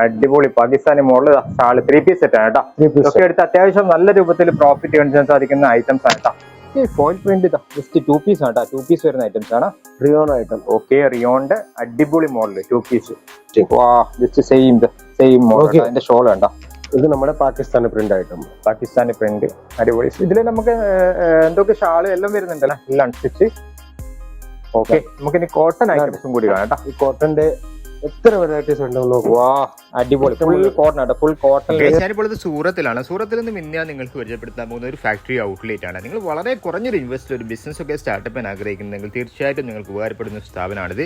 അടിപൊളി Pakistani model shawl 3 piece set ആണ് കേട്ടോ. ഇതൊക്കെ എടുത്ത് അത്യാവശ്യം നല്ല രൂപത്തിൽ പ്രോഫിറ്റ് കാണിച്ചാൻ സാധിക്കുന്ന ഐറ്റംസ് ആണ് കേട്ടോ. ഈ ഫോയിൽ പ്രിന്റ് ജസ്റ്റ് 2 പീസ് ആണ് കേട്ടോ. 2 പീസ് വരുന്ന ഐറ്റംസ് ആണ്. റിയോൺ ഐറ്റം. ഓക്കെ, റിയോണിന്റെ അടിപൊളി മോഡൽ 2 പീസ്. വാ, ജസ്റ്റ് സെയിം മോഡൽ. അതിന്റെ ഷോൾ കണ്ടോ. ഇത് നമ്മുടെ Pakistani print item. Pakistani print അടിപൊളി. ഇതില് നമുക്ക് എന്തൊക്കെ ഷാള് എല്ലാം വരുന്നുണ്ടല്ലോ, എല്ലാം അൺസ്റ്റിച്ച്. ഓക്കെ, നമുക്ക് ഇനി കോട്ടൺ ഐറ്റംസും കൂടി കാണാം കേട്ടോ. ഈ കോട്ടന്റെ എത്ര വെറൈറ്റീസ് ഉണ്ടോ. വാ, അടിപൊളി. ഫുൾ കോട്ടൺ ആണ്, ഫുൾ കോട്ടൺ. ഞാനിപ്പോൾ സൂറത്തിലാണ്. സൂറത്തിൽ നിന്ന് ഞാൻ നിങ്ങൾക്ക് പരിചയപ്പെടുത്താൻ പോകുന്ന ഒരു ഫാക്ടറി ഔട്ട്ലെറ്റ് ആണ്. നിങ്ങൾ വളരെ കുറഞ്ഞൊരു ഇൻവെസ്റ്റ് ഒരു ബിസിനസ് ഒക്കെ സ്റ്റാർട്ടപ്പ് ചെയ്യാൻ ആഗ്രഹിക്കുന്നെങ്കിൽ തീർച്ചയായിട്ടും നിങ്ങൾക്ക് ഉപകാരപ്പെടുന്ന ഒരു സ്ഥാപനമാണിത്.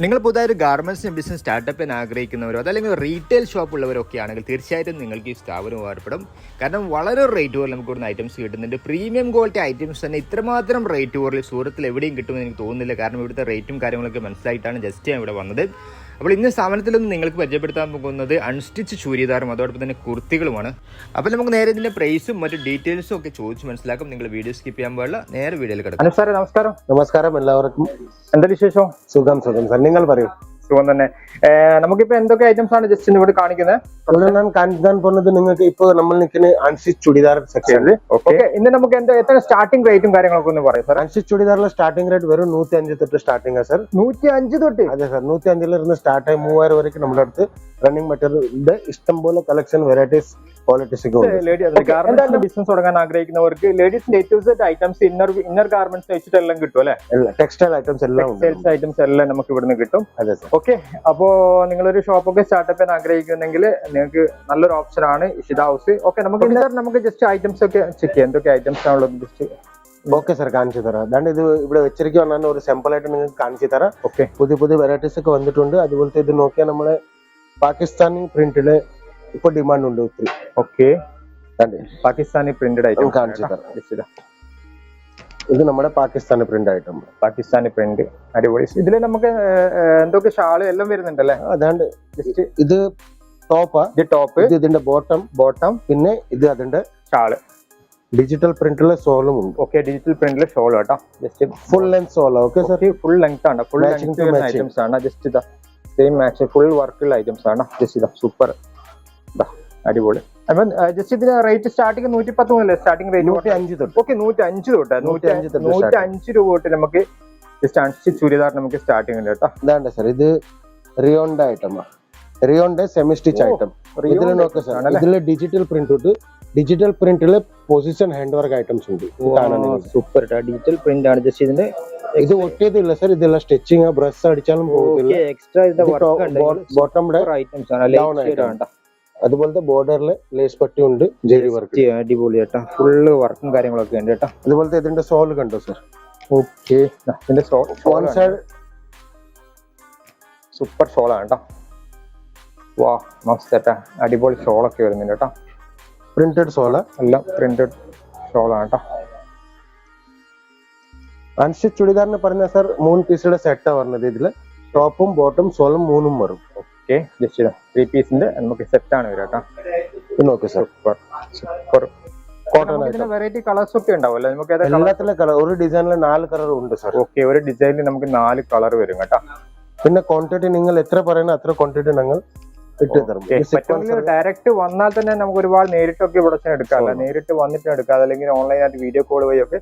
നിങ്ങൾ പുതിയൊരു ഗാർമെന്റ്സ് ബിസിനസ് സ്റ്റാർട്ടപ്പ് ചെയ്യാൻ ആഗ്രഹിക്കുന്നവരോ അതല്ലെങ്കിൽ റീറ്റെയിൽ ഷോപ്പ് ഉള്ളവരൊക്കെ ആണെങ്കിൽ തീർച്ചയായിട്ടും നിങ്ങൾക്ക് ഈ സ്ഥാപനം ഉപകാരപ്പെടും. കാരണം വളരെ റേറ്റ് കുറവിൽ നമുക്ക് ഇവിടുന്ന് ഐറ്റംസ് കിട്ടുന്നുണ്ട്. പ്രീമിയം ക്വാളിറ്റി ഐറ്റംസ് തന്നെ ഇത്രമാത്രം റേറ്റ് കുറവിൽ സൂറത്തിൽ എവിടെയും കിട്ടുമെന്ന് എനിക്ക് തോന്നുന്നില്ല. കാരണം ഇവിടുത്തെ റേറ്റും കാര്യങ്ങളൊക്കെ മനസ്സിലായിട്ടാണ് ജസ്റ്റ് ഞാൻ ഇവിടെ വന്നത്. അപ്പോൾ ഇന്ന് സ്ഥാപനത്തിൽ നിന്ന് നിങ്ങൾക്ക് പരിചയപ്പെടുത്താൻ പോകുന്നത് അൺസ്റ്റിച്ച് ചുരിദാറും അതോടൊപ്പം തന്നെ കുർത്തികളുമാണ്. അപ്പോൾ നമുക്ക് നേരെ ഇതിന്റെ പ്രൈസും മറ്റു ഡീറ്റെയിൽസും ഒക്കെ ചോദിച്ച് മനസ്സിലാക്കും. നിങ്ങൾ വീഡിയോ സ്കിപ്പ് ചെയ്യാൻ പാടില്ല. നേരെ വീഡിയോയിൽ കിടക്കും. നമസ്കാരം. നമസ്കാരം എല്ലാവർക്കും. എന്താ വിശേഷം? സുഖം സാർ, നിങ്ങൾ പറയൂ. സുഖം തന്നെ. നമുക്കിപ്പോ എന്തൊക്കെ ഐറ്റംസ് ആണ് ജസ്റ്റ് ഇവിടെ കാണിക്കുന്നത്? ഞാൻ കാണിക്കാൻ പോകുന്നത് നിങ്ങൾക്ക് ഇപ്പൊ നമ്മൾ നിൽക്കുന്ന അൺസ്റ്റിച്ച് ചുരിദാർ സെക്ഷൻ. ഇന്ന് നമുക്ക് എത്ര സ്റ്റാർട്ടിംഗ് റേറ്റും കാര്യങ്ങളൊക്കെ ഒന്ന് പറയാം സാർ. അൺസ്റ്റിച്ച് ചുരിദാറിലെ സ്റ്റാർട്ടിംഗ് റേറ്റ് വെറും 105 തൊട്ട് സ്റ്റാർട്ടിംഗ് ആണ് സാർ. 105 തൊട്ട്? അതെ സാർ, 105 ഇരുന്ന് സ്റ്റാർട്ട് ആയി 3000 വരെയും നമ്മുടെ അടുത്ത് റണ്ണിങ് മെറ്റീരിയൽ ഇഷ്ടംപോലെ കളക്ഷൻ വെറൈറ്റീസ് ക്വാളിറ്റീസ് ബിസിനസ് തുടങ്ങാൻ ആഗ്രഹിക്കുന്നവർക്ക് ലേഡീസിന്റെ ഏറ്റവും ഐറ്റംസ് ഇന്നർ ഗാർമെന്റ്സ് വെച്ചിട്ടെല്ലാം കിട്ടും അല്ലെ? ടെക്സ്റ്റൈൽ ഐറ്റംസ് എല്ലാം ഐറ്റംസ് എല്ലാം നമുക്ക് ഇവിടുന്ന് കിട്ടും. അതെ സാർ. ഓക്കെ, അപ്പോ നിങ്ങളൊരു ഷോപ്പൊക്കെ സ്റ്റാർട്ടപ്പ് ചെയ്യാൻ ആഗ്രഹിക്കുന്നെങ്കിൽ നിങ്ങൾക്ക് നല്ലൊരു ഓപ്ഷൻ ആണ് ഇഷിത ഹൗസ്. ഓക്കെ, നമുക്ക് ജസ്റ്റ് ഐറ്റംസ് ഒക്കെ ചെക്ക് ചെയ്യാം. എന്തൊക്കെ ഐറ്റംസ് ആണുള്ളത് ജസ്റ്റ്. ഓക്കെ സാർ, കാണിച്ചു തരാം. അതാണ്ട് ഇത് ഇവിടെ വെച്ചിരിക്കുന്ന ഒരു സാമ്പിൾ ആയിട്ട് നിങ്ങൾക്ക് കാണിച്ചു തരാം. ഓക്കെ, പുതിയ വെറൈറ്റീസ് ഒക്കെ വന്നിട്ടുണ്ട്. അതുപോലത്തെ ഇത് നോക്കിയാൽ നമ്മളെ പാകിസ്ഥാനി പ്രിന്റില് ഇപ്പൊ ഡിമാൻഡ് ഉണ്ട് ഒത്തിരി. ഓക്കെ, പാകിസ്ഥാനി പ്രിന്റഡ് ഐറ്റം കാണിച്ചു തരാം. ഇത് നമ്മുടെ Pakistani print item. Pakistani print അടിപൊളി. ഇതില് നമുക്ക് എന്തൊക്കെ ഷാള് എല്ലാം വരുന്നുണ്ടല്ലേ? അതാണ്ട് ജസ്റ്റ് ഇത് ടോപ്പ്, ഇത് ഇതിന്റെ ബോട്ടം, പിന്നെ ഇത് അതിന്റെ ഷാള്. ഡിജിറ്റൽ പ്രിന്റിലെ സോളും ഉണ്ട്. ഓക്കെ, ഡിജിറ്റൽ പ്രിന്റിലെ ഷോൾ കേട്ടോ. Just full length shawl. Okay sir, full length ആണ്. ഫുൾ ഐറ്റംസ് ആണ്. ജസ്റ്റ് ഇതാ സെയിം മാച്ച് ഫുൾ വർക്കുള്ള ഐറ്റംസ് ആണ്. ജസ്റ്റ് ഇതാ സൂപ്പർ, അടിപൊളി. അപ്പൊ ജസ്റ്റ് ഇതിന് റേറ്റ് സ്റ്റാർട്ടിങ് 110 മുതലേ സ്റ്റാർട്ടിംഗ് റേറ്റ് 105 തൊട്ട്. ഓക്കെ, 105 തൊട്ട് 105 രൂപ തൊട്ട് നമുക്ക് ജസ്റ്റ് അൺസ്റ്റിച്ച് ചുരിദാർ നമുക്ക് സ്റ്റാർട്ടിംഗ് ഉണ്ട് കേട്ടോ. ഇതാണ്ട് സാർ, ഇത് റിയോണിന്റെ ഐറ്റം. റിയോണിന്റെ സെമി സ്റ്റിച്ച് ഐറ്റം. ഇതിൽ നോക്കുക സാർ, ഇതില് ഡിജിറ്റൽ പ്രിന്റ് തൊട്ട് ഡിജിറ്റൽ പ്രിന്റില് പൊസിഷൻ ഹാൻഡ് വർക്ക് ഐറ്റംസ് ഉണ്ട്. സൂപ്പർ ഡിജിറ്റൽ പ്രിന്റ് ആണ്. ജസ്റ്റ് ഇതിന്റെ ഇത് ഒട്ടിയതില്ല സാർ, ഇതെല്ലാം സ്റ്റിച്ചിങ് ബ്രഷ് അടിച്ചാലും പോകത്തില്ല. എക്സ്ട്രാ ബോട്ടം ഐറ്റംസ് ആണ്. അതുപോലത്തെ ബോർഡറില് ലേസ് പട്ടി ഉണ്ട്, ജെറി വർക്ക്. അടിപൊളി കേട്ടോ, ഫുള്ള് വർക്കും കാര്യങ്ങളൊക്കെ ഉണ്ട് കേട്ടോ. അതുപോലത്തെ ഇതിന്റെ സോൾ കണ്ടോ സാർ? ഓക്കെ, ഇതിന്റെ വൺ സൈഡ് സൂപ്പർ ഷോളാണ് കേട്ടോ. വാ, മസ്ത് കേട്ടാ, അടിപൊളി ഷോളൊക്കെ വരുന്നുണ്ട് കേട്ടോ. പ്രിന്റഡ് സോള്, എല്ലാം പ്രിന്റഡ് ഷോളാണ് കേട്ടോ. അൺസ്റ്റിച്ച് ചുടിദാറിന് പറഞ്ഞ സാർ 3 പീസുടെ സെറ്റാ പറഞ്ഞത്. ഇതില് ടോപ്പും ബോട്ടും സോളും 3 വരും. ഓക്കെ, ജസ്റ്റ് 3 പീസിന്റെ നമുക്ക് സെറ്റ് ആണ് വരിക കേട്ടോ. നോക്ക് sir, super cotton. Variety colours ഒക്കെ ഉണ്ടാവുമല്ലോ നമുക്ക്? എല്ലാത്തിലെ കളർ, ഒരു ഡിസൈനിൽ 4 കളർ ഉണ്ട് സാർ. ഓക്കെ, ഒരു ഡിസൈനിൽ നമുക്ക് 4 കളർ വരും കേട്ടോ. പിന്നെ ക്വാണ്ടിറ്റി നിങ്ങൾ എത്ര പറയുന്ന അത്ര ക്വാണ്ടിറ്റി ഞങ്ങൾ ഇട്ട് തരും. ഡയറക്റ്റ് വന്നാൽ തന്നെ നമുക്ക് ഒരുപാട് നേരിട്ടൊക്കെ ഇവിടെ എടുക്കാം. നേരിട്ട് വന്നിട്ട് എടുക്കാം, അല്ലെങ്കിൽ ഓൺലൈനായിട്ട് വീഡിയോ കോൾ വഴിയൊക്കെ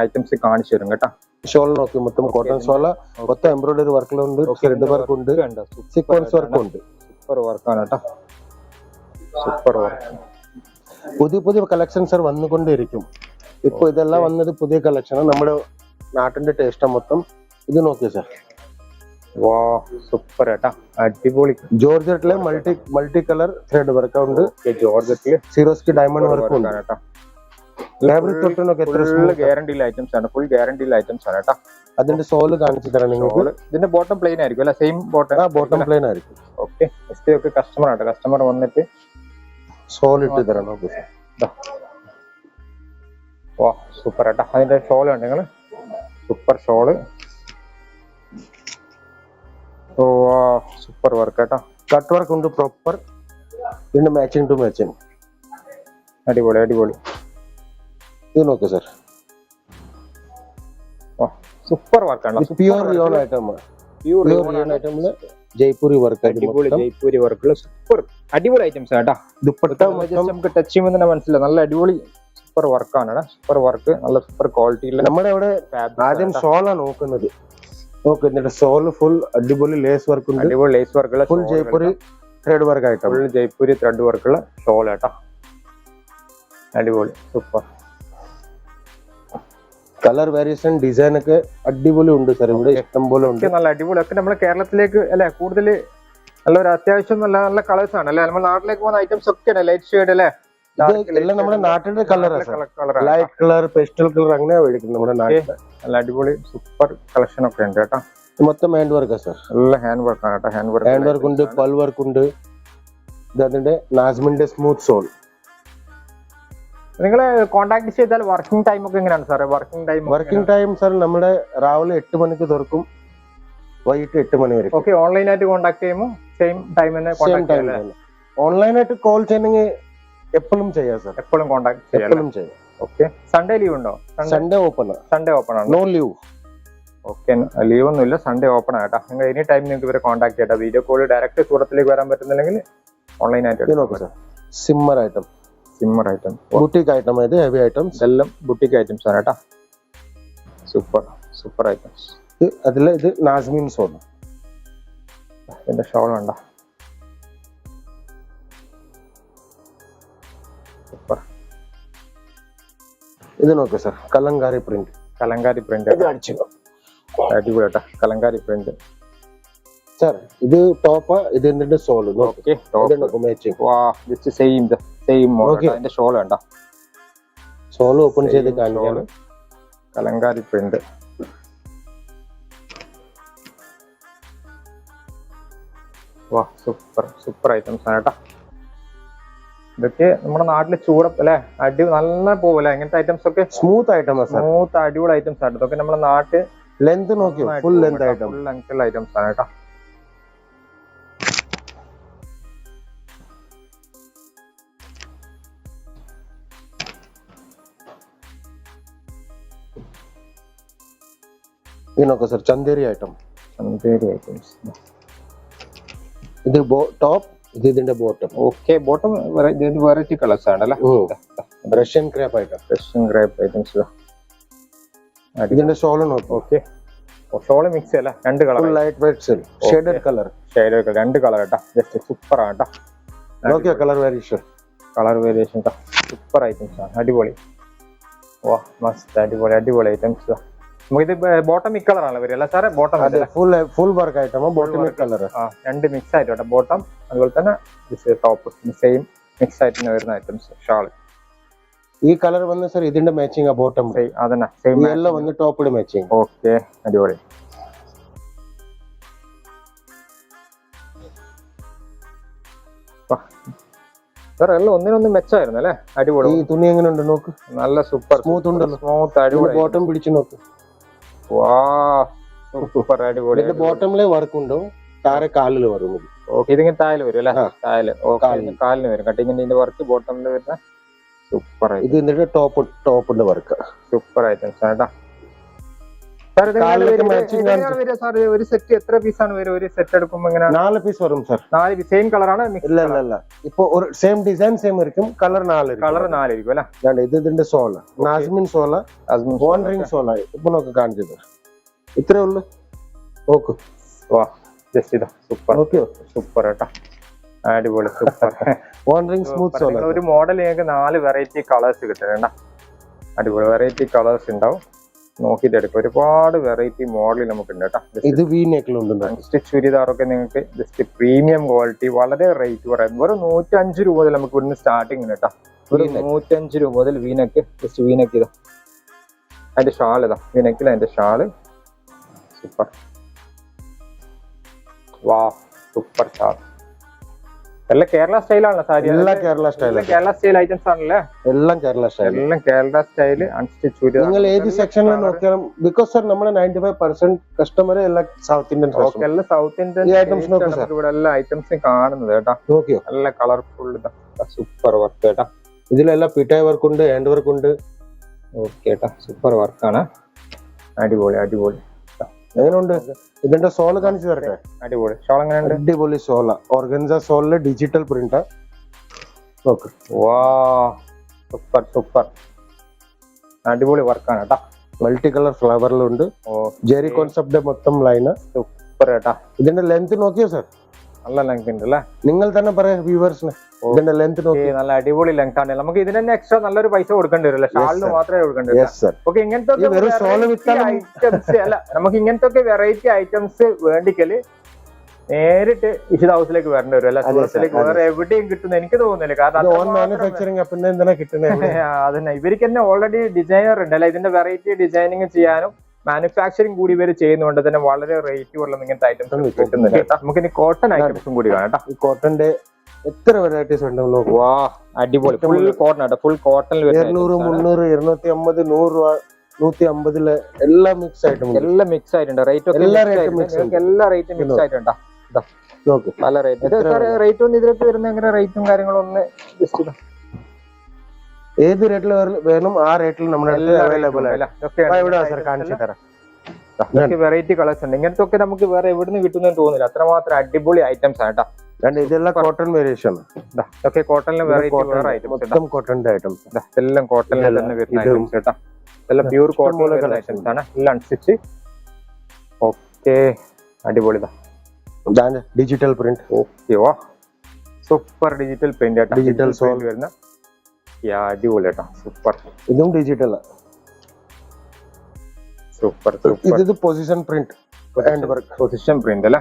ഐറ്റംസ് കാണിച്ചു തരും കേട്ടോ. ഷോൾ നോക്കി മൊത്തം കോട്ടൺ ഷോള്, മൊത്തം എംബ്രോയിഡറി വർക്കുകളുണ്ട്, ത്രെഡ് വർക്ക് ഉണ്ട്, സീക്വൻസ് വർക്ക് ഉണ്ട്. സൂപ്പർ വർക്കാണ് കേട്ടോ, സൂപ്പർ വർക്ക്. പുതിയ കളക്ഷൻ സാർ വന്നുകൊണ്ടിരിക്കും. ഇപ്പൊ ഇതെല്ലാം വന്നത് പുതിയ കളക്ഷനാണ്, നമ്മുടെ നാട്ടിന്റെ ടേസ്റ്റ് മൊത്തം. ഇത് നോക്കിയ സാർ, വാ സൂപ്പർ കേട്ടാ, അടിപൊളി. ജോർജറ്റിലെ മൾട്ടി കളർ ത്രെഡ് വർക്ക് ഉണ്ട്. ജോർജറ്റില് സീറോസ്കി ഡയമണ്ട് വർക്ക് ഉണ്ട് കേട്ടോ. ഗ്യാരണ്ടി ഐറ്റംസ് ആണ്, ഫുൾ ഗ്യാരണ്ടി ഐറ്റംസ് ആണ് കേട്ടോ. അതിന്റെ സോള് കാണിച്ചു തരാം നിങ്ങൾക്ക്. ഇതിന്റെ ബോട്ടം പ്ലെയിൻ ആയിരിക്കും അല്ലെ? സെയിം ബോട്ടം പ്ലെയിൻ ആയിരിക്കും. ഓക്കെ, കസ്റ്റമർ ആട്ടോ. കസ്റ്റമർ വന്നിട്ട് സോൾ ഇട്ട് തരാം. വാ സൂപ്പർ ആട്ടാ. അതിന്റെ ഷോള് ഉണ്ട് നിങ്ങള്, സൂപ്പർ ഷോള്. ഓ സൂപ്പർ വർക്ക് കേട്ടോ. കട്ട് വർക്ക് ഉണ്ട് പ്രോപ്പർ, പിന്നെ മാച്ചിങ് ടു മാച്ചിങ്. അടിപൊളി അടിപൊളി. ഇത് നോക്ക് സാർ, സൂപ്പർ വർക്കാണ്. Pure rayon item. Pure rayon ഐറ്റമില് ജയ്പൂരി വർക്ക്. അടിപൊളി ജയ്പൂരി വർക്കുള്ള സൂപ്പർ അടിപൊളി ഐറ്റംസ് കേട്ടാ. ദുപ്പട്ട നമുക്ക് ടച്ച് ചെയ്യുമ്പോൾ തന്നെ മനസ്സിലാവും നല്ല അടിപൊളി സൂപ്പർ വർക്കാണ്. സൂപ്പർ വർക്ക്, നല്ല സൂപ്പർ ക്വാളിറ്റിയിൽ. നമ്മുടെ അവിടെ ആദ്യം ഷോളാണ് നോക്കുന്നത്. എന്നിട്ട് ഷോള് ഫുൾ അടിപൊളി ലേസ് വർക്ക് ഉണ്ട്. അടിപൊളി ലേസ് വർക്കുള്ള ഫുൾ ജയ്പൂരി ത്രെഡ് വർക്ക് ആയിട്ട്. ഫുൾ ജയ്പൂരി ത്രെഡ് വർക്കുള്ള ഷോൾ കേട്ടാ. അടിപൊളി സൂപ്പർ. കളർ വേരിയേഷൻ ഡിസൈൻ ഒക്കെ അടിപൊളി ഉണ്ട് സാർ. ഇവിടെ ഇഷ്ടം പോലെ ഉണ്ട്. നല്ല അടിപൊളി ഒക്കെ നമ്മുടെ കേരളത്തിലേക്ക് അല്ലെ കൂടുതൽ നല്ലൊരു അത്യാവശ്യം നല്ല നല്ല കളേഴ്സ് ആണ് അല്ലെ. നമ്മുടെ നാട്ടിലേക്ക് പോകുന്ന ഐറ്റംസ് ഒക്കെ ലൈറ്റ് ഷെയ്ഡ് അല്ലെ. എല്ലാം നമ്മുടെ നാട്ടിലെ കളറാണ്. ലൈറ്റ് കളർ, പേസ്റ്റൽ കളർ അങ്ങനെയാ മേടിക്കുന്നത് നമ്മുടെ നാട്ടിൽ. നല്ല അടിപൊളി സൂപ്പർ കളക്ഷൻ ഒക്കെ ഉണ്ട് കേട്ടോ. മൊത്തം ഹാൻഡ് വർക്കാ സാർ. നല്ല ഹാൻഡ് വർക്ക് ആണ് കേട്ടോ. ഹാൻഡ് വർക്ക് ഉണ്ട്, പൾ വർക്ക് ഉണ്ട്. ഇത് അതിന്റെ നാസ്മിന്റെ സ്മൂത്ത് സോൾ. നിങ്ങൾ കോൺടാക്ട് ചെയ്താൽ വർക്കിംഗ് ടൈം ഒക്കെ എങ്ങനെയാണ് സാറേ? വർക്കിംഗ് ടൈം സാർ നമ്മുടെ രാവിലെ 8 മണിക്ക് തുറക്കും, വൈകിട്ട് 8 മണി വരെ. ഓക്കെ. ഓൺലൈനായിട്ട് കോൺടാക്ട് ചെയ്യുമ്പോൾ സെയിം ടൈം തന്നെ കോൺടാക്ട് ചെയ്യാം. ഓൺലൈനായിട്ട് കോൾ ചെയ്യണമെങ്കിൽ എപ്പോഴും ചെയ്യാം സാർ. എപ്പോഴും കോൺടാക്ട് എപ്പോഴും ചെയ്യാം. ഓക്കെ. സൺഡേ ലീവ് ഉണ്ടോ? സൺഡേ ഓപ്പൺ ആണ്. No leave. ഓക്കെ. ലീവ് ഒന്നുമില്ല, സൺഡേ ഓപ്പൺ ആയിട്ടാ. നിങ്ങൾ എനി ടൈം നിങ്ങൾക്ക് ഇവരെ കോൺടാക്ട് ചെയ്യട്ടെ. വീഡിയോ കോൾ ഡയറക്റ്റ് സൂറത്തിലേക്ക് വരാൻ പറ്റുന്നില്ലെങ്കിൽ ഓൺലൈനായിട്ട് നോക്കാം sir. Shimmer item, boutique item, ഇത് ഹെവി ഐറ്റംസ് എല്ലാം ബുട്ടീക് ഐറ്റംസ് ആണ് കേട്ടോ. Super items. അതില് ഇത് നാസ്മിൻ സോൺ. ഇതിന്റെ ഷോൾ വേണ്ട. സൂപ്പർ. ഇത് നോക്ക് സാർ, കലങ്കാരി പ്രിന്റ്. അടിപൊളി കേട്ടോ. Kalamkari print sir. ഇത് ടോപ്പ്, ഇതിന്റെ സോള്. ഓക്കെ. സെയിം അതിന്റെ ഷോൾ വേണ്ട. ഷോൾ ഓപ്പൺ ചെയ്ത് കാണിക്കാണ്. കലങ്കാരി പ്രിന്റ്. വാ, സൂപ്പർ ഐറ്റംസ് ആണ് കേട്ടോ. ഇതൊക്കെ നമ്മുടെ നാട്ടില് ചൂടപ്പ് അല്ലെ, നല്ല പോവല്ലേ ഇങ്ങനത്തെ ഐറ്റംസ് ഒക്കെ. സ്മൂത്ത് അടിപൊളി ഐറ്റംസ് ആണ്. ഇതൊക്കെ നമ്മുടെ നാട്ടിൽ ലെങ്ത് നോക്കിയോ, ഫുൾ ലെങ്ത് ഐറ്റംസ് ആണ് കേട്ടോ. നോക്കാം സാർ, ചന്തേരി ഐറ്റംസ്. ഇത് ടോപ്പ്, ഇത് ഇതിന്റെ bottom. Okay. Bottom variety colours ആണല്ലേ. Russian crepe items. ഇതിന്റെ ഷോള് നോക്കാം. ഓക്കെ. ഷോള് മിക്സ് അല്ല, രണ്ട് colour. Light weight silk, shaded colour, രണ്ട് കളർ കേട്ടോ. ജസ്റ്റ് സൂപ്പർ ആണ് കേട്ടോ. നോക്കിയോ കളർ വേരിയേഷൻ സൂപ്പർ ഐറ്റംസ് ആണ്. അടിപൊളി. വാ, മസ്റ്റ്. അടിപൊളി ഐറ്റംസ്. ഇത് ബോട്ടം മിക് കളർ ആണല്ലോ വരില്ല സാറേ? Bottom full work item, bottom colour. രണ്ട് മിക്സ് ആയിട്ട് കേട്ടോ. ബോട്ടം അതുപോലെ തന്നെ ടോപ്പ് സെയിം മിക്സ് ആയിട്ട് വരുന്ന ഐറ്റംസ്. ഷാള് ഈ കളർ വന്ന് സാർ ഇതിന്റെ മാച്ചിങ് ആ ബോട്ടം അതന്നെ സെയിം എല്ലാം വന്ന് ടോപ്പിന്റെ മാച്ചിങ്. ഓക്കെ. അടിപൊളി. സാർ എല്ലാം ഒന്നിനൊന്ന് മെച്ചമായിരുന്നു അല്ലേ? അടിപൊളി. ഈ തുണി എങ്ങനെയുണ്ട് നോക്ക്. നല്ല സൂപ്പർ സ്മൂത്ത് ഉണ്ടല്ലോ. അടിപൊളി. ബോട്ടം പിടിച്ചു നോക്ക്. വാ, സൂപ്പർ അടിപൊളി. ബോട്ടമിലെ വർക്ക് ഉണ്ടോ, താഴെ കാലില് വരും. ഓക്കെ. ഇതിങ്ങനെ താഴെ വരും അല്ലേ? കാലിന് വരും. കട്ടിങ്ങിന്റെ വർക്ക് ബോട്ടമിൽ വരുന്ന സൂപ്പർ. ഇത് എന്നിട്ട് ടോപ്പിന്റെ വർക്ക്. സൂപ്പർ ഐറ്റംസ് ആട്ടാ. ഒരു സെറ്റ് എത്ര പീസാണ് വരും? ഒരു സെറ്റ് എടുക്കുമ്പോ 4 പീസ് വരും സാർ. 4 സെയിം കളറാണ്? ഇല്ല, ഇപ്പൊ ഒരു സെയിം ഡിസൈൻ സെയിം ഇരിക്കും. കളർ 4 ആയിരിക്കും അല്ലെ? ഇത് ഇതിന്റെ Zola, Nasmin Zola, one ring Zola. ഇപ്പൊ നോക്ക് കാണിച്ചത് ഇത്രേ ഉള്ളു. നോക്ക്. വാ, ജസ്റ്റ് ഇതാ സൂപ്പർ. സൂപ്പർ കേട്ടാ. അടിപൊളി. Super. One ring smooth Zola. ഒരു മോഡൽ ഞങ്ങൾക്ക് 4 വെറൈറ്റി കളേഴ്സ് കിട്ടുന്നുണ്ട. അടിപൊളി വെറൈറ്റി കളേഴ്സ് ഉണ്ടാവും. നോക്കിയിട്ട് എടുക്കും. ഒരുപാട് വെറൈറ്റി മോഡൽ നമുക്ക് ഉണ്ട് കേട്ടോ. ഇത് വി നെക്കിലുണ്ട്. അൺസ്റ്റിച്ച് ചുരിദാറൊക്കെ നിങ്ങൾക്ക് ജസ്റ്റ് പ്രീമിയം ക്വാളിറ്റി, വളരെ റേറ്റ് കുറയും. വെറും 105 രൂപ മുതൽ നമുക്ക് ഇവിടുന്ന് സ്റ്റാർട്ടിങ് കേട്ടോ. ഒരു 105 രൂപ മുതൽ വീനക്ക്. ജസ്റ്റ് വീനക്ക് ഇതാ അതിന്റെ ഷാൾ. ഇതാ വീനക്കിൽ അതിന്റെ ഷാള്. സൂപ്പർ. വാ, സൂപ്പർ ഷാൾ. എല്ലാം കേരള സ്റ്റൈലാണ് സാരി. കേരള സ്റ്റൈൽ ഐറ്റംസ് ആണല്ലേ? എല്ലാം കേരള സ്റ്റൈല്. അൺസ്റ്റിച്ച് ചുരിദാർ നിങ്ങൾ ഏത് സെക്ഷനിൽ നോക്കിയാലും, ബിക്കോസ് സാർ നമ്മുടെ 95% കസ്റ്റമർ എല്ലാം സൗത്ത് ഇന്ത്യൻ. എല്ലാം സൗത്ത് ഇന്ത്യൻ ഐറ്റംസ് ഇവിടെ എല്ലാ ഐറ്റംസും കാണുന്നത് കേട്ടോ. നോക്കിയോ, നല്ല കളർഫുൾ. സൂപ്പർ വർക്ക് കേട്ടോ. ഇതിലെല്ലാം പിറ്റായി വർക്ക് ഉണ്ട്, ഹാൻഡ് വർക്ക് ഉണ്ട്. ഓക്കെ കേട്ടോ. സൂപ്പർ വർക്കാണ്. അടിപൊളി. എങ്ങനെയുണ്ട്? ഇതിന്റെ സോള് കാണിച്ചു തരട്ടെ. അടിപൊളി ഷോൾ എങ്ങനെയുണ്ട്? അടിപൊളി സോള, ഓർഗൻസ സോളില് ഡിജിറ്റൽ പ്രിന്റ്. ഓക്കെ, വാ സൂപ്പർ സൂപ്പർ, അടിപൊളി വർക്കാണ് കേട്ടാ. മൾട്ടി കളർ ഫ്ലവറിലുണ്ട്. ജെറി കോൺസെപ്റ്റ് മൊത്തം ലൈന് സൂപ്പർ കേട്ടാ. ഇതിന്റെ ലെങ്ത് നോക്കിയോ സർ? നല്ല ലെങ്ത് ഉണ്ട് അല്ലേ? നിങ്ങൾ തന്നെ പറയാം വ്യൂവേഴ്സിന് ഇതിന്റെ ലെങ്ത് നോക്കി. നല്ല അടിപൊളി ലെങ്ത് ആണ്. നമുക്ക് ഇതിന് തന്നെ എക്സ്ട്രാ നല്ലൊരു പൈസ കൊടുക്കേണ്ടി വരില്ല, ഷാളിന് മാത്രമേ കൊടുക്കേണ്ടി വരൂ. ഓക്കെ, ഇങ്ങനത്തെ ഐറ്റംസ് അല്ല, നമുക്ക് ഇങ്ങനത്തെ വെറൈറ്റി ഐറ്റംസ് വേണ്ടിക്കല് നേരിട്ട് ഇഷിത ഹൗസിലേക്ക് വരേണ്ടി വരും. അല്ല സൂറത്തിലേക്ക് വേറെ എവിടെയും കിട്ടുന്ന എനിക്ക് തോന്നുന്നില്ല. കാരണം അതന്നെ, ഇവർക്ക് തന്നെ ഓൾറെഡി ഡിസൈനർ ഉണ്ട് അല്ലെ, ഇതിന്റെ വെറൈറ്റി ഡിസൈനിങ് ചെയ്യാനും മാനുഫാക്ചറിങ് കൂടി ഇവർ ചെയ്യുന്നതുകൊണ്ട് തന്നെ വളരെ റേറ്റ് കുറഞ്ഞ ഇങ്ങനത്തെ ഐറ്റംസ് കിട്ടുന്നില്ല. നമുക്ക് ഇനി കോട്ടൺ ഐറ്റംസും കൂടി കാണാം. ഈ കോട്ടന്റെ എത്ര വെറൈറ്റീസ് ഉണ്ട്? വാ അടിപൊളി, ഫുൾ കോട്ടൺ ആട്ടോ. ഫുൾ കോട്ടണിൽ 200, 300, 250, 100 രൂപ, 150 എല്ലാം മിക്സ് ആയിട്ടുണ്ട്. എല്ലാം മിക്സ് ആയിട്ടുണ്ട്. റേറ്റ് ഒക്കെ എല്ലാ റേറ്റും മിക്സ് ആയിട്ടുണ്ടോ? നല്ല റേറ്റ്. റേറ്റ് ഒന്ന് ഇതിലേക്ക് വരുന്ന എങ്ങനെ റേറ്റും കാര്യങ്ങളും ഒന്ന് ജസ്റ്റ് ഏത് റേറ്റിൽ വേണം ആ റേറ്റിൽ നമ്മുടെ അവൈലബിൾ ആണ്. കാണിച്ചു തരാം. വെറൈറ്റി കളേഴ്സ് ഉണ്ട്. ഇങ്ങനത്തെ ഒക്കെ നമുക്ക് വേറെ എവിടുന്ന് കിട്ടുമെന്ന് തോന്നുന്നില്ല, അത്രമാത്രം അടിപൊളി ഐറ്റംസ് ആണ് കേട്ടോ. ഇതെല്ലാം കോട്ടൺ വേരിയേഷൻ. ഇതൊക്കെ കോട്ടണിലെ വെറൈറ്റി വേറെ ഐറ്റംസ്, കോട്ടണിന്റെ ഐറ്റംസ്. എല്ലാം കോട്ടണിൽ തന്നെ വരുന്ന ഐറ്റംസ് കേട്ടോ. എല്ലാം പ്യൂർ കോട്ടൺ ഐറ്റംസ് ആണ്, എല്ലാം അൺസ്റ്റിച്ച്. ഓക്കെ, അടിപൊളി. Digital print. ഓക്കെ, വാ super digital print. Digital shawl വരുന്ന അടിപൊളി കേട്ടോ, സൂപ്പർ. ഇതും ഡിജിറ്റൽ സൂപ്പർ. ഇത് position print hand work. Position print അല്ലേ?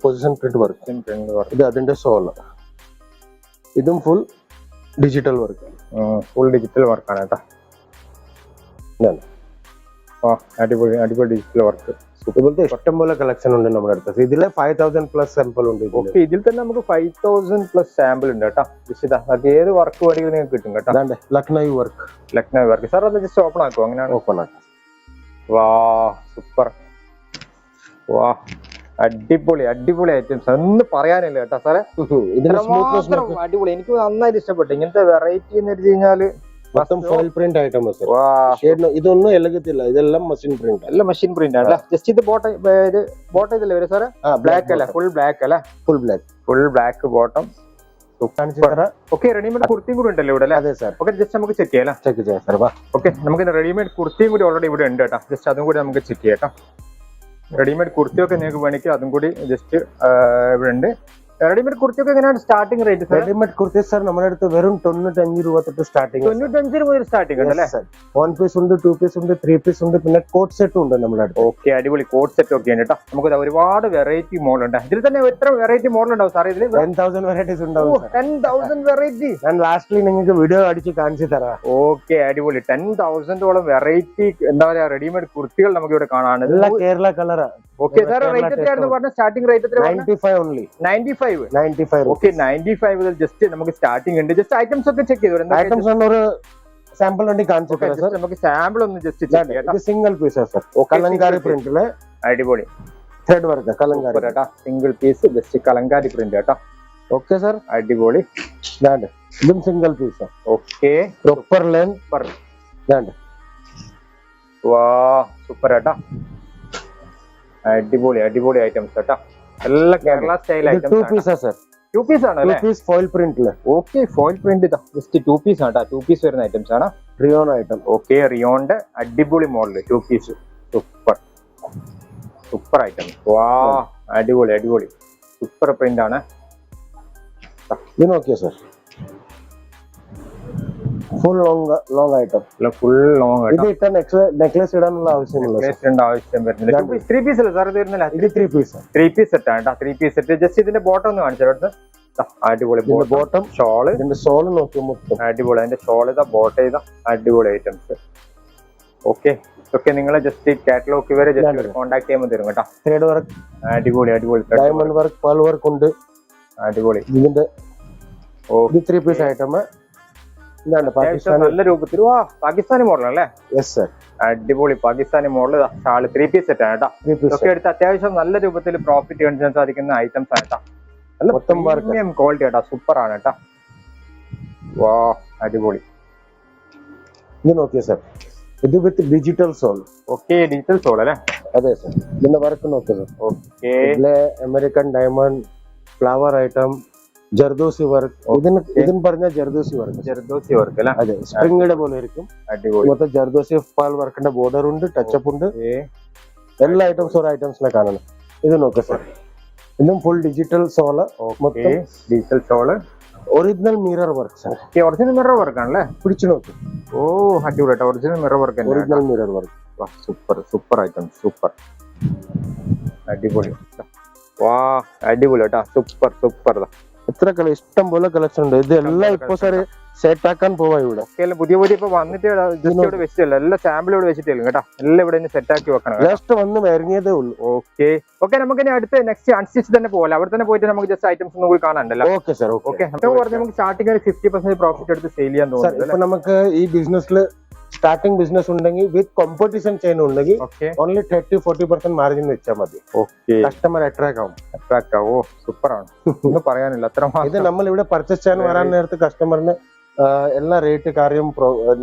Position print work. ഇത് അതിന്റെ സോൾ. ഇതും full digital work. Full digital വർക്കാണ് കേട്ടോ. അടിപൊളി അടിപൊളി ഡിജിറ്റൽ വർക്ക്. ഇതുപോലത്തെ ഇഷ്ടംപോലെ കളക്ഷൻ ഉണ്ട് നമ്മുടെ അടുത്ത്. ഇതിലെ 5000+ സാമ്പിൾ ഉണ്ട്. ഓക്കെ, ഇതിൽ തന്നെ നമുക്ക് 5000+ സാമ്പിൾ ഉണ്ട് കേട്ടോ. അത് ഏത് വർക്ക് വേണമെങ്കിലും നിങ്ങൾക്ക് കിട്ടും കേട്ടോ. Lucknow work. Lucknow work sir അത് ജസ്റ്റ് ഓപ്പൺ ആക്കുമോ? അങ്ങനെയാണ് ഓപ്പൺ ആക്കാം. വാ സൂപ്പർ, വാ അടിപൊളി അടിപൊളി ഐറ്റംസ്, ഒന്നും പറയാനില്ല കേട്ടോ സാറേ. അടിപൊളി, എനിക്ക് നന്നായിട്ട് ഇഷ്ടപ്പെട്ടു ഇങ്ങനത്തെ വെറൈറ്റി എന്ന് വെച്ച് കഴിഞ്ഞാല്. Foil print items. ഇതൊന്നും എലകത്തില്ല, ഇതെല്ലാം മെഷീൻ പ്രിന്റ്. എല്ലാം മെഷീൻ പ്രിന്റ് ആണ്. ജസ്റ്റ് ഇത് ബോട്ടം ഇതല്ലേ വരും സാറേ? ബ്ലാക്ക് അല്ല, ഫുൾ ബ്ലാക്ക് അല്ല? Full black bottom. Okay, readymade കുർത്തിയും കൂടി ഉണ്ടല്ലോ ഇവിടെ? അതെ സാർ. ഓക്കെ, ജസ്റ്റ് നമുക്ക് ചെക്ക് ചെയ്യാം. ചെക്ക് ചെയ്യാം സാർ. ഓക്കെ, നമുക്ക് റെഡിമെയ്ഡ് കുർത്തിയും കൂടി ഓൾറെഡി ഇവിടെ ഉണ്ട് കേട്ടോ. ജസ്റ്റ് അതും കൂടി നമുക്ക് ചെക്ക് ചെയ്യാം. റെഡിമെയ്ഡ് കുർത്തിയൊക്കെ നിങ്ങൾക്ക് വേണമെങ്കിൽ അതും കൂടി ജസ്റ്റ് ഇവിടെ ഉണ്ട്. റെഡിമെയ്ഡ് കുർത്തിയൊക്കെ എങ്ങനെയാണ് starting rate? Readymade kurti sir നമ്മുടെ അടുത്ത് വെറും 95 രൂപ തൊട്ട് സ്റ്റാർട്ടിംഗ്. 95 മുതൽ സ്റ്റാർട്ടിംഗ് ഉണ്ട് അല്ലേ? 1 പീസ് ഉണ്ട്, 2 പീസ് ഉണ്ട്, 3 പീസ് ഉണ്ട്, പിന്നെ കോട്ട് സെറ്റും ഉണ്ട് നമ്മുടെ അടുത്ത്. ഓക്കെ, അടിപൊളി കോട്ട് സെറ്റ് ഒക്കെ ഉണ്ട് കേട്ടോ. നമുക്ക് ഒരുപാട് വെറൈറ്റി മോഡൽ ഉണ്ട്. ഇതിൽ തന്നെ എത്ര വെറൈറ്റി മോഡൽ ഉണ്ടാവും സാർ? ഇതിൽ 10,000 വെറൈറ്റീസ് ഉണ്ടാവും. 10,000 വെറൈറ്റി ഞാൻ ലാസ്റ്റ്ലി നിങ്ങൾക്ക് വീഡിയോ അടിച്ച് കാണിച്ചു തരാം. ഓക്കെ, അടിപൊളി. 10,000ഓളം വെറൈറ്റി എന്താ പറയാ റെഡിമെയ്ഡ് കുർത്തികൾ നമുക്ക് ഇവിടെ കാണാണ്. Kerala colour. Okay sir, rate എത്രയായിരുന്നു പറഞ്ഞ? സ്റ്റാർട്ടിംഗ് റേറ്റ് എത്ര? 95 ഓൺലി. 95. ഓക്കെ, 95 മുതൽ ജസ്റ്റ് നമുക്ക് സ്റ്റാർട്ടിംഗ് ഉണ്ട്. ജസ്റ്റ് ഐറ്റംസ് ഒക്കെ ചെക്ക് ചെയ്തു. ഐറ്റംസ് ഒരു സാമ്പിൾ വേണ്ടി കാണിച്ചു തരാം സാർ. നമുക്ക് സാമ്പിൾ ഒന്ന് ജസ്റ്റ് ചെക്ക് ചെയ്യാം. സിംഗിൾ പീസ് സാർ, കലങ്കാരി പ്രിന്റില്. അടിപൊളി ത്രെഡ് വർക്ക് കലങ്കാരി കേട്ടോ. Single piece just Kalamkari print കേട്ടോ. ഓക്കെ സാർ, അടിപൊളി. ഇതും single piece. Okay, proper length. വാ സൂപ്പർ കേട്ടോ, അടിപൊളി അടിപൊളി ഐറ്റംസ് കേട്ടോ. എല്ലാം Kerala style items. 2 piece sir. 2 piece ആണ് അല്ലേ? 2 പീസ് ഫോയിൽ പ്രിന്റില്. ഓക്കെ, ഫോയിൽ പ്രിന്റ് ഇതാ ജസ്റ്റ് 2 പീസ് ആണ് കേട്ടോ. 2 പീസ് വരുന്ന ഐറ്റംസ് ആണ്. റിയോൺ ഐറ്റം. ഓക്കെ, റിയോണിന്റെ അടിപൊളി model 2 piece. Super super item. വാ അടിപൊളി അടിപൊളി സൂപ്പർ പ്രിന്റ് ആണ്. ഇത് നോക്കിയോ sir, full long item. Full long. ഇത് ഇട്ട നെക്ലേസ് ഇടാനുള്ള ആവശ്യമില്ല. ആവശ്യം വരുന്നില്ല. 3 പീസ് അല്ലേ സാർ? ഇത് വരുന്നില്ല. ഇത് 3 പീസ്. 3 പീസ് സെറ്റ് ആണ് കേട്ടോ. 3 പീസ് സെറ്റ്. ജസ്റ്റ് ഇതിന്റെ ബോട്ടം ഒന്ന് കാണിച്ചു അടുത്ത്. അടിപൊളി ബോട്ടം, ഷോള്. ഇതിന്റെ ഷോള് നോക്കുമ്പോൾ അടിപൊളി. അതിന്റെ ഷോൾ ഇതാ, ബോട്ടം ചെയ്ത അടിപൊളി ഐറ്റംസ്. ഓക്കെ ഓക്കെ, നിങ്ങളെ ജസ്റ്റ് കാറ്റലോഗ് വരെ ജസ്റ്റ് കോൺടാക്ട് ചെയ്യുമ്പോൾ തരും കേട്ടോ. ത്രെഡ് വർക്ക് അടിപൊളി അടിപൊളി. ഡയമണ്ട് വർക്ക്, പേൾ വർക്ക് ഉണ്ട്. അടിപൊളി. ഇതിന്റെ 3 പീസ് ഐറ്റം. നല്ല രൂപത്തിൽ. വാ, പാകിസ്ഥാനി മോഡൽ അല്ലേ? യെസ് സർ, അടിപൊളി Pakistani model. Shawl 3 piece set ആണ് കേട്ടോ. ഇതൊക്കെ എടുത്ത് അത്യാവശ്യം നല്ല രൂപത്തിൽ പ്രോഫിറ്റ് കാണിക്കാൻ സാധിക്കുന്ന ഐറ്റംസ് ആണ് കേട്ടോ. നല്ല പ്രീമിയം ക്വാളിറ്റി കേട്ടോ. സൂപ്പർ ആണ് കേട്ടോ. വാ അടിപൊളി. ഇത് നോക്കിയേ സർ, ഇത് with digital shawl. Okay, digital shawl അല്ലേ? അതെ സർ. ഇതിന്റെ വർക്ക് നോക്ക് സർ. ഓക്കെ, ഇതിലെ American diamond, flower item, zardozi work. ഇതിന് പറഞ്ഞ ജർദോസി വർക്ക് അല്ലേ? അതെ, സ്പ്രിംഗിയുടെ പോലെ ഇരിക്കും. അടിപൊളി. മൊത്തം ജർദോസി പാൽ വർക്കിന്റെ ബോർഡർ ഉണ്ട്, ടച്ചപ്പ് ഉണ്ട്, എല്ലാ ഐറ്റംസ് ഒരു ഐറ്റംസിലെ കാണണം. ഇത് നോക്ക് സർ. ഇതും ഫുൾ ഡിജിറ്റൽ സോള്. മൊത്തം digital shawl, original mirror work sir. Original mirror work ആണല്ലേ? പിടിച്ചു നോക്ക്. ഓ അടിപൊളി, original mirror work. Original mirror work. Super super item, super അടിപൊളി. വാ അടിപൊളി കേട്ടാ, സൂപ്പർ സൂപ്പർ. എത്ര ഇഷ്ടം പോലെ കളക്ഷൻ ഉണ്ട്. ഇതെല്ലാം ഇപ്പൊ സാർ സെറ്റ് ആക്കാൻ പോവാ ഇവിടെ. പുതിയ പുതിയ ഇപ്പൊ വന്നിട്ട് ഇവിടെ വെച്ചിട്ടില്ല, എല്ലാം സാമ്പിൾ ഇവിടെ വെച്ചിട്ടില്ല കേട്ടോ. എല്ലാം ഇവിടെ സെറ്റ് ആക്കി വെക്കണം. ജസ്റ്റ് വന്ന് ഇറങ്ങിയതേ ഉള്ളൂ. ഓക്കെ ഓക്കെ, നമുക്ക് ഇനി അടുത്ത നെക്സ്റ്റ് അൺസ്റ്റിച്ച് തന്നെ പോലെ അവിടെ തന്നെ പോയിട്ട് നമുക്ക് ജസ്റ്റ് ഐറ്റംസ് ഒന്നും കൂടി കാണാണ്ടല്ലോ. Okay sir. ഓക്കെ, നമുക്ക് സ്റ്റാർട്ടിംഗ് 50% പ്രോഫിറ്റ് എടുത്ത് സെയിൽ ചെയ്യാൻ തോന്നുന്നു. ഇപ്പൊ നമുക്ക് ഈ ബിസിനസ്സിൽ സ്റ്റാർട്ടിംഗ് ബിസിനസ് ഉണ്ടെങ്കിൽ വിത്ത് കോമ്പറ്റീഷൻ ചെയ്യുന്നുണ്ടെങ്കിൽ ഓൺലി 30-40% മാർജിൻ വെച്ചാൽ മതി. ഓക്കെ, കസ്റ്റമർ അട്രാക്ട് ആവും. ഓ സൂപ്പർ ആണ്, ഒന്നും പറയാനില്ല. അത്ര ഇത് നമ്മൾ ഇവിടെ പർച്ചേസ് ചെയ്യാൻ വരാൻ നേരത്ത് കസ്റ്റമറിന് എല്ലാ റേറ്റ് കാര്യം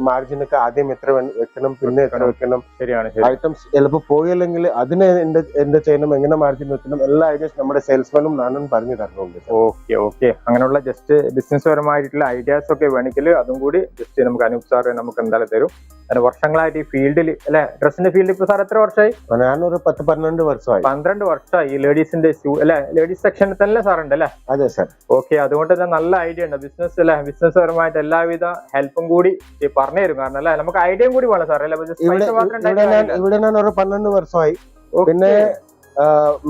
മാർജിനൊക്കെ ആദ്യം എത്ര വെക്കണം, പിന്നെ എത്ര വെക്കണം. ശരിയാണ്. ഐറ്റംസ് ചിലപ്പോൾ പോയില്ലെങ്കിൽ അതിന് എന്ത് ചെയ്യണം, എങ്ങനെ മാർജിൻ വെക്കണം, എല്ലാ ഐഡിയാസ് നമ്മുടെ സെയിൽസ്മാനും നാനും പറഞ്ഞു തരുന്നുണ്ട്. ഓക്കെ ഓക്കെ, അങ്ങനെയുള്ള ജസ്റ്റ് ബിസിനസ് പരമായിട്ടുള്ള ഐഡിയാസ് ഒക്കെ വേണമെങ്കിൽ അതും കൂടി ജസ്റ്റ് നമുക്ക് അനൂപ് സാർ നമുക്ക് എന്തായാലും തരും. അങ്ങനെ വർഷങ്ങളായിട്ട് ഈ ഫീൽഡിൽ അല്ലെ, ഡ്രസ്സിന്റെ ഫീൽഡിൽ ഇപ്പൊ സാർ എത്ര വർഷമായി? ഞാനൊരു 10-12 വർഷമായി. 12 വർഷമായി ലേഡീസിന്റെ അല്ലെ, ലേഡീസ് സെക്ഷനിൽ തന്നെ സാർ ഉണ്ട് അല്ലെ? അതെ സാർ. ഓക്കെ, അതുകൊണ്ട് തന്നെ നല്ല ഐഡിയ ഉണ്ട് ബിസിനസ് അല്ലെ. ബിസിനസ് പരമായിട്ട് എല്ലാവിധ ഹെൽപ്പും കൂടി പറഞ്ഞു തരും. കാരണം അല്ലെ, നമുക്ക് ഐഡിയയും കൂടി വേണം സാർ അല്ലെ. ഇവിടെ ഞാൻ ഒരു 12 വർഷമായി. പിന്നെ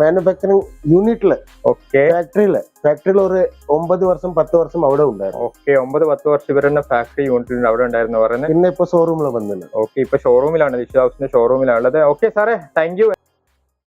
മാനുഫാക്ചറിങ് യൂണിറ്റില്, ഫാക്ടറിയിൽ ഒരു 9 വർഷം 10 വർഷം അവിടെ ഉണ്ടായിരുന്നു. ഓക്കെ, 9-10 വർഷം ഇവരുടെ ഫാക്ടറി യൂണിറ്റിൽ അവിടെ ഉണ്ടായിരുന്നു പറയുന്നത്. പിന്നെ ഇപ്പൊ ഷോറൂമിൽ വന്നില്ല. ഓക്കെ, ഇപ്പൊ ഷോറൂമിലാണ്, വിശ്വാസിന്റെ ഷോറൂമിലാണുള്ളത്. ഓക്കെ സാറേ, താങ്ക് യു.